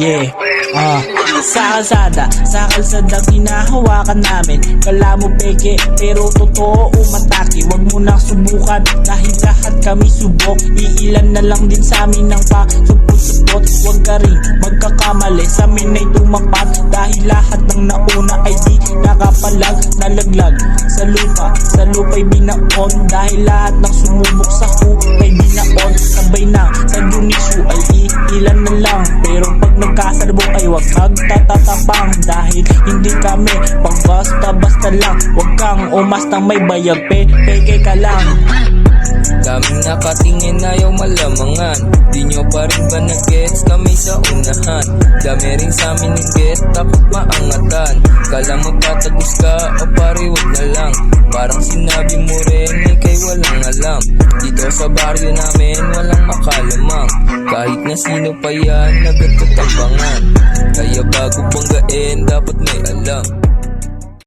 Yeah, sa kalsada hinahawakan namin. Kala mo peke, pero totoo umatake. Wag mo nang subukan, dahil lahat kami subok. Iilan na lang din sa amin ang pasupot-supot. Wag ka rin magkakamali, sa amin ay tumapat. Dahil lahat ng nauna ay di nakapalag. Nalaglag sa lupa'y binaon. Dahil lahat ng sumubok sa hukay binaon. Sabay na sa Dionisio ay iilan na lang. Pero pag nagkasalubong ay wag magtatatapang. Dahil hindi kami pang basta-basta lang. Wag kang umastang may bayag, peke ka lang. Daming nakatingin ayaw malamangan. Di nyo pa rin ba nag-gets kami sa unahan? Dami rin sa amin ng get, takot maangatan. Kala mo tatagos ka o pare wag na lang. Parang sinabi mo rin kay walang alam. Dito sa baryo namin walang makalamang. Kahit na sino pa yan nagtatapangan. Kaya bago banggain dapat may alam.